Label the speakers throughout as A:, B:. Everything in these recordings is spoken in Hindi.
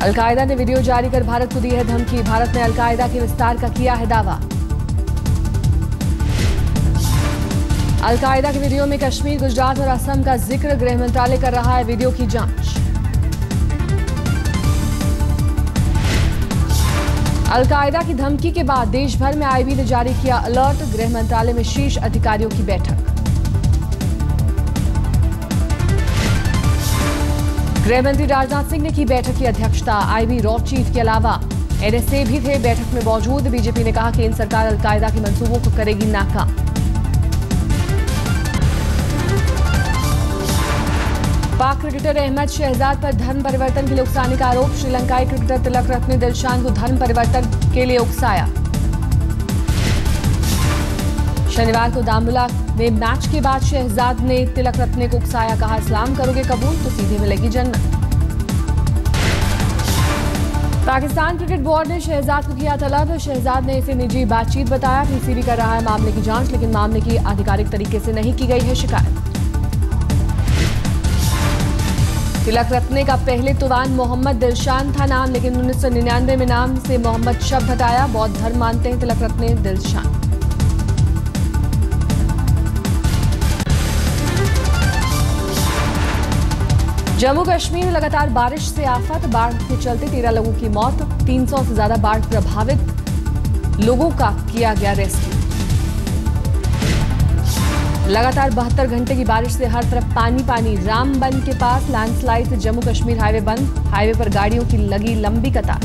A: अलकायदा ने वीडियो जारी कर भारत को दी है धमकी। भारत ने अलकायदा के विस्तार का किया है दावा। अलकायदा के वीडियो में कश्मीर, गुजरात और असम का जिक्र। गृह मंत्रालय कर रहा है वीडियो की जांच। अलकायदा की धमकी के बाद देश भर में आईबी ने जारी किया अलर्ट। गृह मंत्रालय में शीर्ष अधिकारियों की बैठक। गृह मंत्री राजनाथ सिंह ने की बैठक की अध्यक्षता। आईबी रॉ चीफ के अलावा एनएसए भी थे बैठक में मौजूद। बीजेपी ने कहा केंद्र सरकार अलकायदा के मंसूबों को करेगी नाकाम। पाक क्रिकेटर अहमद शहजाद पर धर्म परिवर्तन के लिए उकसाने का आरोप। श्रीलंकाई क्रिकेटर तिलक रत्ने ने दिलशान को धर्म परिवर्तन के लिए उकसाया। शनिवार को दाम्बुला में मैच के बाद शहजाद ने तिलक रत्ने को उकसाया। कहा इस्लाम करोगे कबूल तो सीधे मिलेगी जन्नत। पाकिस्तान क्रिकेट बोर्ड ने शहजाद को किया तलब। शहजाद ने इसे निजी बातचीत बताया। पीसीबी कर रहा है मामले की जांच, लेकिन मामले की आधिकारिक तरीके से नहीं की गई है शिकायत। तिलक रत्ने का पहले तुवान मोहम्मद दिलशान था नाम, लेकिन 1999 में नाम से मोहम्मद शब्द हटाया। बौद्ध धर्म मानते हैं तिलक रत्ने दिलशान। जम्मू कश्मीर में लगातार बारिश से आफत। बाढ़ के चलते 13 लोगों की मौत। 300 से ज्यादा बाढ़ प्रभावित लोगों का किया गया रेस्क्यू। लगातार 72 घंटे की बारिश से हर तरफ पानी पानी। रामबन के पास लैंडस्लाइड से जम्मू कश्मीर हाईवे बंद। हाईवे पर गाड़ियों की लगी लंबी कतार।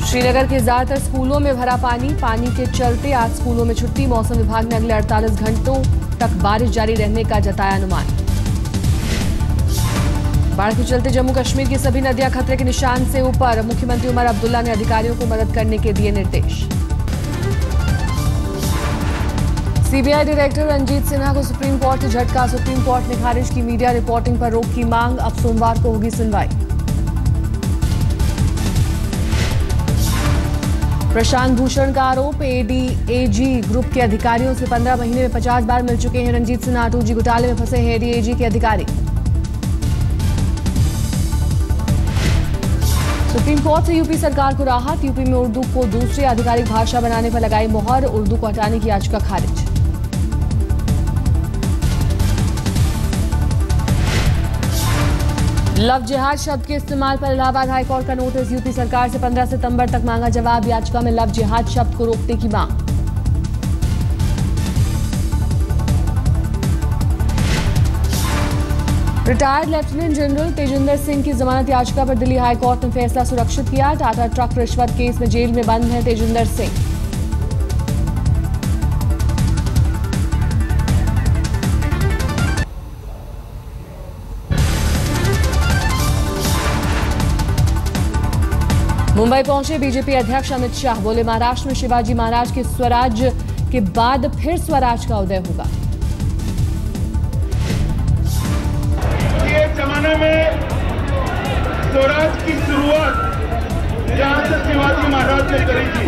A: श्रीनगर के ज्यादातर स्कूलों में भरा पानी। पानी के चलते आज स्कूलों में छुट्टी। मौसम विभाग ने अगले 48 घंटों तक बारिश जारी रहने का जताया अनुमान। बाढ़ के चलते जम्मू कश्मीर की सभी नदियां खतरे के निशान से ऊपर। मुख्यमंत्री उमर अब्दुल्ला ने अधिकारियों को मदद करने के दिए निर्देश। सीबीआई डायरेक्टर रंजीत सिन्हा को सुप्रीम कोर्ट से झटका। सुप्रीम कोर्ट ने खारिज की मीडिया रिपोर्टिंग पर रोक की मांग। अब सोमवार को होगी सुनवाई। प्रशांत भूषण का आरोप। एडीएजी ग्रुप के अधिकारियों से 15 महीने में 50 बार मिल चुके हैं रंजीत सिन्हा। 2G घोटाले में फंसे हैं एडीएजी के अधिकारी। सुप्रीम कोर्ट से यूपी सरकार को राहत। यूपी में उर्दू को दूसरी आधिकारिक भाषा बनाने पर लगाई मुहर। उर्दू को हटाने की याचिका खारिज। लव जिहाद शब्द के इस्तेमाल पर इलाहाबाद हाईकोर्ट का नोटिस। यूपी सरकार से 15 सितंबर तक मांगा जवाब। याचिका में लव जिहाद शब्द को रोकने की मांग। Retired lieutenant general Tejinder Singh की जमानत याचिका पर दिल्ली हाईकोर्ट ने फैसला सुरक्षित किया। टाटा ट्रक रिश्वत केस में जेल में बंद है तेजिंदर सिंह। मुंबई पहुंचे बीजेपी अध्यक्ष अमित शाह। बोले महाराष्ट्र में शिवाजी महाराज के स्वराज के बाद फिर स्वराज का उदय होगा।
B: ये जमाने में स्वराज की शुरुआत यहाँ से शिवाजी महाराज ने करी थी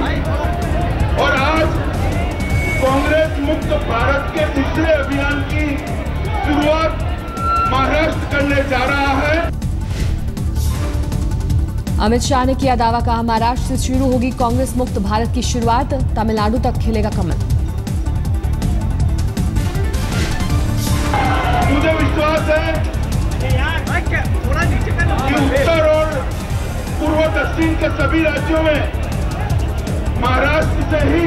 B: और आज कांग्रेस मुक्त भारत के तीसरे अभियान की शुरुआत महाराष्ट्र करने जा रहा है।
A: अमित शाह ने किया दावा। कहा महाराष्ट्र से शुरू होगी कांग्रेस मुक्त भारत की शुरुआत। तमिलनाडु तक खिलेगा कमल।
B: मुझे विश्वास है कि उत्तर और पूर्व दक्षिण के सभी राज्यों में महाराष्ट्र से ही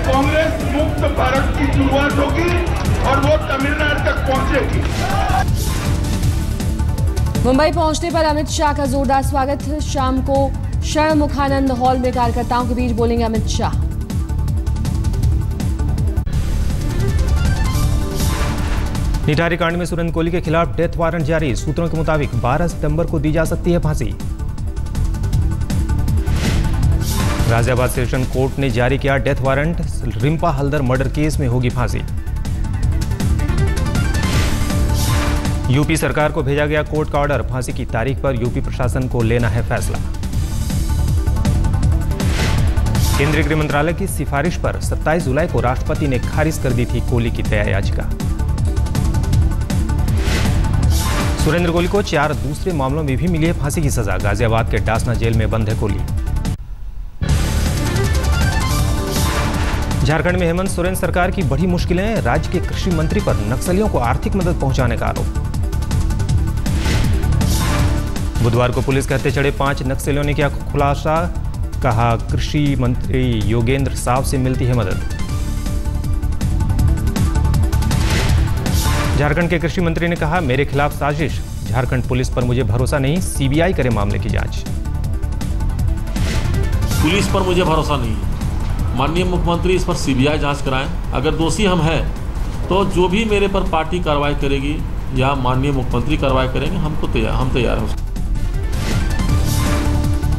B: कांग्रेस मुक्त भारत की शुरुआत होगी और वो तमिलनाडु तक पहुंचेगी।
A: मुंबई पहुंचने पर अमित शाह का जोरदार स्वागत। शाम को षणमुखानंद हॉल में कार्यकर्ताओं के बीच बोलेंगे अमित शाह।
C: निठारी कांड में सुरेंद्र कोहली के खिलाफ डेथ वारंट जारी। सूत्रों के मुताबिक 12 सितंबर को दी जा सकती है फांसी। गाजियाबाद सेशन कोर्ट ने जारी किया death warrant. Rimpa Haldar murder case में होगी फांसी। यूपी सरकार को भेजा गया कोर्ट का ऑर्डर। फांसी की तारीख पर यूपी प्रशासन को लेना है फैसला। केंद्रीय गृह मंत्रालय की सिफारिश पर 27 जुलाई को राष्ट्रपति ने खारिज कर दी थी कोहली की दया याचिका। सुरेंद्र कोहली को 4 दूसरे मामलों में भी मिली है फांसी की सजा। गाजियाबाद के डासना जेल में बंद है कोहली। झारखंड में हेमंत सोरेन सरकार की बड़ी मुश्किलें। राज्य के कृषि मंत्री पर नक्सलियों को आर्थिक मदद पहुंचाने का आरोप। बुधवार को पुलिस के हत्थे चढ़े 5 नक्सलियों ने किया खुलासा। कहा कृषि मंत्री योगेंद्र साव से मिलती है मदद। झारखंड के कृषि मंत्री ने कहा मेरे खिलाफ साजिश। झारखंड पुलिस पर मुझे भरोसा नहीं, सीबीआई करे मामले की जांच।
D: पुलिस पर मुझे भरोसा नहीं है, माननीय मुख्यमंत्री इस पर सीबीआई जांच कराएं। अगर दोषी हम हैं तो जो भी मेरे पर पार्टी कार्रवाई करेगी या माननीय मुख्यमंत्री कार्रवाई करेंगे, हम तैयार हैं।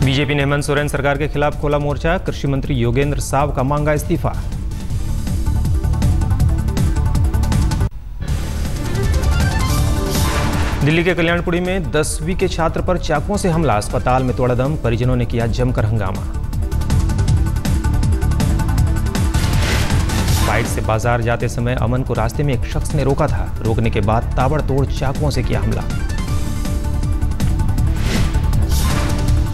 C: बीजेपी ने हेमंत सोरेन सरकार के खिलाफ खोला मोर्चा। कृषि मंत्री योगेंद्र साव का मांगा इस्तीफा। दिल्ली के कल्याणपुरी में 10वीं के छात्र पर चाकुओं से हमला। अस्पताल में तोड़ा दम। परिजनों ने किया जमकर हंगामा। बाइक से बाजार जाते समय अमन को रास्ते में एक शख्स ने रोका था। रोकने के बाद ताबड़तोड़ चाकुओं से किया हमला।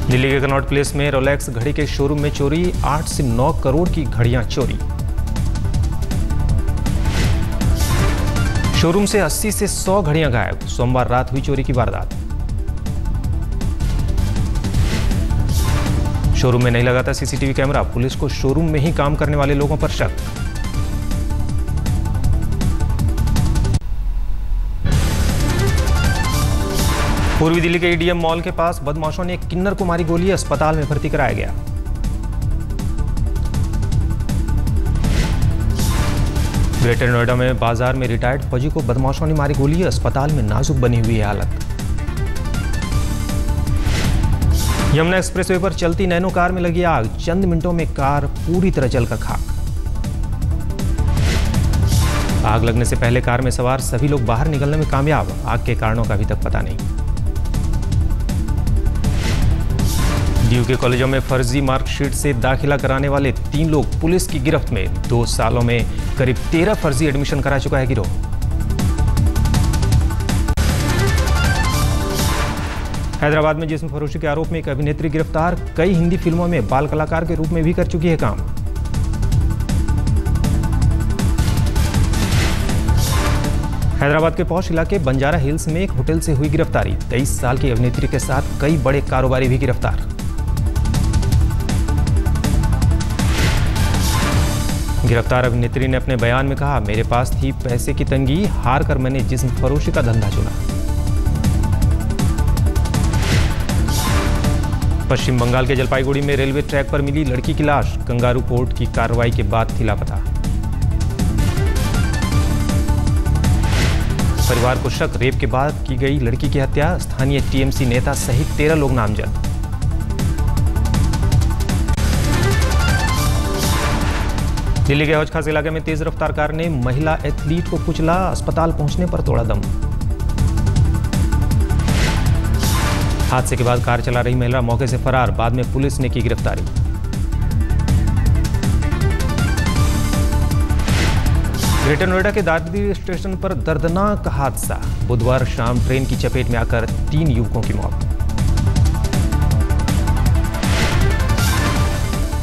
C: दिल्ली के कनॉट प्लेस में रोलेक्स घड़ी के शोरूम में चोरी। 8 से 9 करोड़ की घड़ियां चोरी। शोरूम से 80 से 100 घड़ियां गायब। सोमवार रात हुई चोरी की वारदात। शोरूम में नहीं लगा था सीसीटीवी कैमरा। पुलिस को शोरूम में ही काम करने वाले लोगों पर शक। पूर्वी दिल्ली के ईडीएम मॉल के पास बदमाशों ने एक किन्नर को मारी गोली। अस्पताल में भर्ती कराया गया। ग्रेटर नोएडा में बाजार में रिटायर्ड फौजी को बदमाशों ने मारी गोली। अस्पताल में नाजुक बनी हुई है हालत। यमुना एक्सप्रेसवे पर चलती नैनो कार में लगी आग। चंद मिनटों में कार पूरी तरह जलकर खाक। आग लगने से पहले कार में सवार सभी लोग बाहर निकलने में कामयाब। आग के कारणों का अभी तक पता नहीं। डीयू के कॉलेजों में फर्जी मार्कशीट से दाखिला कराने वाले 3 लोग पुलिस की गिरफ्त में। 2 सालों में करीब 13 फर्जी एडमिशन करा चुका है गिरोह। हैदराबाद में जिस्म फरोशी के आरोप में एक अभिनेत्री गिरफ्तार। कई हिंदी फिल्मों में बाल कलाकार के रूप में भी कर चुकी है काम। हैदराबाद के पौष इलाके बंजारा हिल्स में एक होटल से हुई गिरफ्तारी। 23 साल की अभिनेत्री के साथ कई बड़े कारोबारी भी गिरफ्तार। गिरफ्तार अभिनेत्री ने अपने बयान में कहा मेरे पास थी पैसे की तंगी, हार कर मैंने जिस्म फरोशी का धंधा चुना। पश्चिम बंगाल के जलपाईगुड़ी में रेलवे ट्रैक पर मिली लड़की की लाश। कंगारू कोर्ट की कार्रवाई के बाद थी लापता। परिवार को शक, रेप के बाद की गई लड़की की हत्या। स्थानीय टीएमसी नेता सहित 13 लोग नामजद। दिल्ली के हौज खास इलाके में तेज रफ्तार कार ने महिला एथलीट को कुचला। अस्पताल पहुंचने पर तोड़ा दम। हादसे के बाद कार चला रही महिला मौके से फरार। बाद में पुलिस ने की गिरफ्तारी। ग्रेटर नोएडा के दादरी स्टेशन पर दर्दनाक हादसा। बुधवार शाम ट्रेन की चपेट में आकर 3 युवकों की मौत।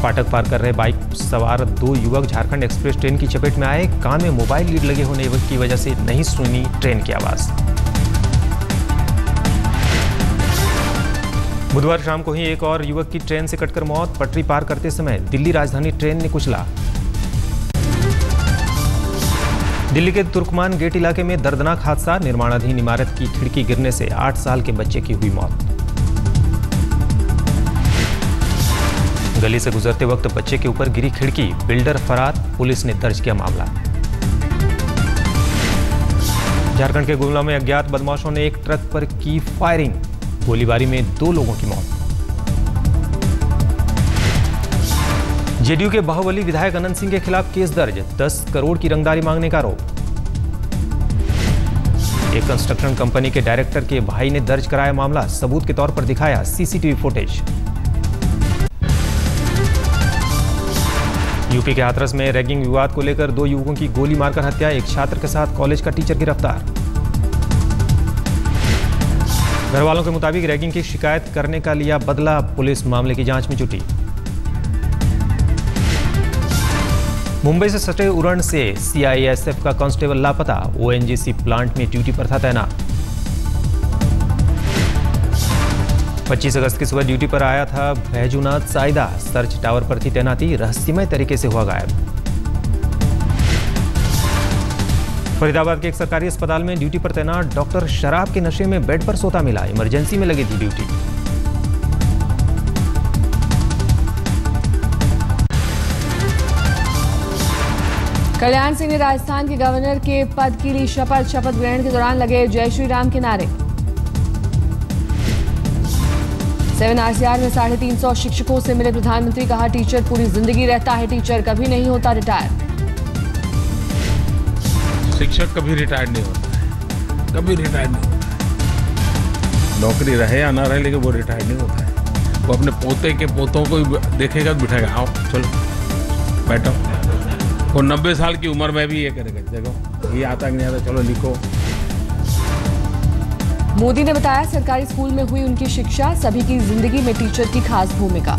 C: फाटक पार कर रहे बाइक सवार 2 युवक झारखंड एक्सप्रेस ट्रेन की चपेट में आए। कान में मोबाइल लीड लगे होने की वजह से नहीं सुनी ट्रेन की आवाज। बुधवार शाम को ही एक और युवक की ट्रेन से कटकर मौत। पटरी पार करते समय दिल्ली राजधानी ट्रेन ने कुचला। दिल्ली के तुर्कमान गेट इलाके में दर्दनाक हादसा। निर्माणाधीन इमारत की खिड़की गिरने से 8 साल के बच्चे की हुई मौत। गली से गुजरते वक्त बच्चे के ऊपर गिरी खिड़की। बिल्डर फरार। पुलिस ने दर्ज किया मामला। झारखंड के गुमला में अज्ञात बदमाशों ने एक ट्रक पर की फायरिंग। गोलीबारी में 2 लोगों की मौत। जेडीयू के बाहुबली विधायक अनंत सिंह के खिलाफ केस दर्ज। 10 करोड़ की रंगदारी मांगने का आरोप। एक कंस्ट्रक्शन कंपनी के डायरेक्टर के भाई ने दर्ज कराया मामला। सबूत के तौर पर दिखाया सीसीटीवी फुटेज। यूपी के हाथरस में रैगिंग विवाद को लेकर 2 युवकों की गोली मारकर हत्या। एक छात्र के साथ कॉलेज का टीचर गिरफ्तार। घर वालों के मुताबिक रैगिंग की शिकायत करने का लिया बदला, पुलिस मामले की जांच में जुटी। मुंबई से सटे उरण से सीआईएसएफ का कांस्टेबल लापता, ओएनजीसी प्लांट में ड्यूटी पर था तैनात। 25 अगस्त की सुबह ड्यूटी पर आया था बैजूनाथ साइदा, सर्च टावर पर थी तैनाती, रहस्यमय तरीके से हुआ गायब। फरीदाबाद के एक सरकारी अस्पताल में ड्यूटी पर तैनात डॉक्टर शराब के नशे में बेड पर सोता मिला, इमरजेंसी में लगी थी ड्यूटी।
A: कल्याण सिंह ने राजस्थान के गवर्नर के पद की ली शपथ ग्रहण के दौरान लगे जय श्री राम के नारे। 7 RCR में 350 शिक्षकों से मिले प्रधानमंत्री, कहा टीचर पूरी जिंदगी रहता है टीचर, कभी नहीं होता रिटायर।
E: शिक्षक कभी रिटायर्ड नहीं होता है, कभी रिटायर्ड नहीं होता है। नौकरी रहे या ना रहे, लेकिन वो रिटायर्ड नहीं होता है। वो अपने पोते के पोतों को देखेगा तो बिठाएगा, आओ चलो बैठो। वो 90 साल की उम्र में भी ये करेगा, देखो ये आता कि नहीं आता, चलो लिखो।
A: मोदी ने बताया सरकारी स्कूल में हुई उनकी शिक्षा, सभी की जिंदगी में टीचर की खास भूमिका।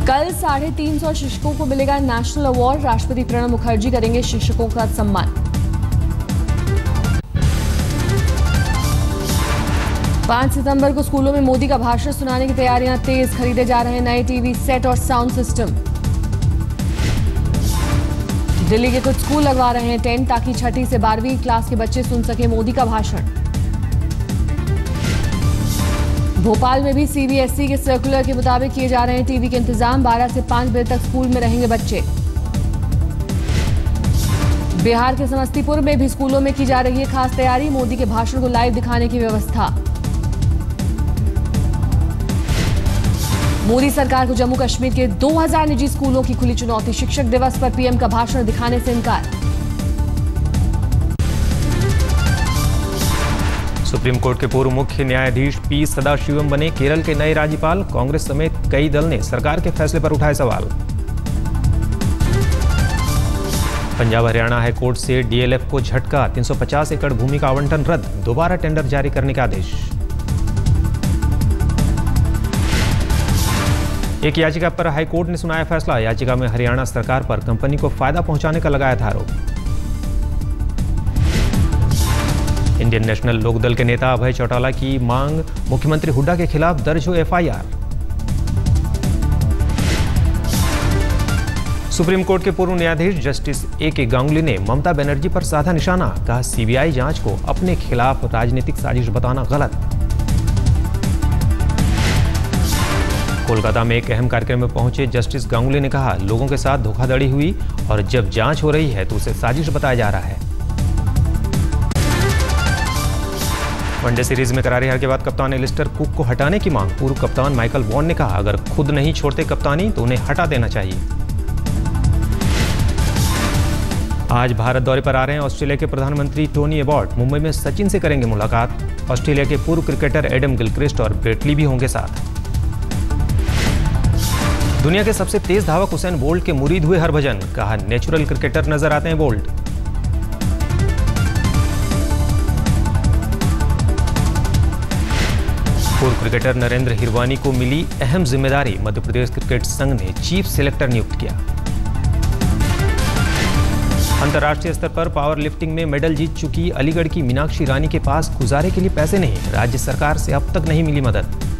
A: कल 350 शिक्षकों को मिलेगा नेशनल अवार्ड, राष्ट्रपति प्रणब मुखर्जी करेंगे शिक्षकों का सम्मान। 5 सितंबर को स्कूलों में मोदी का भाषण सुनाने की तैयारियां तेज, खरीदे जा रहे नए टीवी सेट और साउंड सिस्टम। दिल्ली के कुछ स्कूल लगवा रहे हैं टेंट ताकि 6ठी से 12वीं क्लास के बच्चे सुन सके मोदी का भाषण। भोपाल में भी सीबीएसई के सर्कुलर के मुताबिक किए जा रहे हैं टीवी के इंतजाम, 12 से 5 बजे तक स्कूल में रहेंगे बच्चे। बिहार के समस्तीपुर में भी स्कूलों में की जा रही है खास तैयारी, मोदी के भाषण को लाइव दिखाने की व्यवस्था। मोदी सरकार को जम्मू कश्मीर के 2000 निजी स्कूलों की खुली चुनौती, शिक्षक दिवस पर पीएम का भाषण दिखाने से इनकार।
C: सुप्रीम कोर्ट के पूर्व मुख्य न्यायाधीश पी सदाशिवम बने केरल के नए राज्यपाल, कांग्रेस समेत कई दल ने सरकार के फैसले पर उठाए सवाल। पंजाब हरियाणा हाईकोर्ट से डीएलएफ को झटका, 350 एकड़ भूमि का आवंटन रद्द, दोबारा टेंडर जारी करने का आदेश। एक याचिका पर हाईकोर्ट ने सुनाया फैसला, याचिका में हरियाणा सरकार पर कंपनी को फायदा पहुंचाने का लगाया था आरोप। इंडियन नेशनल लोकदल के नेता अभय चौटाला की मांग, मुख्यमंत्री हुड्डा के खिलाफ दर्ज हो एफआईआर। सुप्रीम कोर्ट के पूर्व न्यायाधीश जस्टिस ए.के. गांगुली ने ममता बनर्जी पर साधा निशाना, कहा सीबीआई जांच को अपने खिलाफ राजनीतिक साजिश बताना गलत। कोलकाता में एक अहम कार्यक्रम में पहुंचे जस्टिस गांगुली ने कहा लोगों के साथ धोखाधड़ी हुई और जब जांच हो रही है तो उसे साजिश बताया जा रहा है। वनडे सीरीज में करारी हार के बाद कप्तान एलिस्टर कुक को हटाने की मांग, पूर्व कप्तान माइकल वॉन ने कहा अगर खुद नहीं छोड़ते कप्तानी तो उन्हें हटा देना चाहिए। आज भारत दौरे पर आ रहे हैं ऑस्ट्रेलिया के प्रधानमंत्री टोनी एबॉट, मुंबई में सचिन से करेंगे मुलाकात। ऑस्ट्रेलिया के पूर्व क्रिकेटर एडम गिलक्रिस्ट और ब्रेटली भी होंगे साथ। दुनिया के सबसे तेज धावक हुसैन बोल्ट के मुरीद हुए हरभजन, कहा नेचुरल क्रिकेटर नजर आते हैं बोल्ट। पूर्व क्रिकेटर नरेंद्र हिरवानी को मिली अहम जिम्मेदारी, मध्य प्रदेश क्रिकेट संघ ने चीफ सिलेक्टर नियुक्त किया। अंतर्राष्ट्रीय स्तर पर पावर लिफ्टिंग में मेडल जीत चुकी अलीगढ़ की मीनाक्षी रानी के पास गुजारे के लिए पैसे नहीं, राज्य सरकार से अब तक नहीं मिली मदद।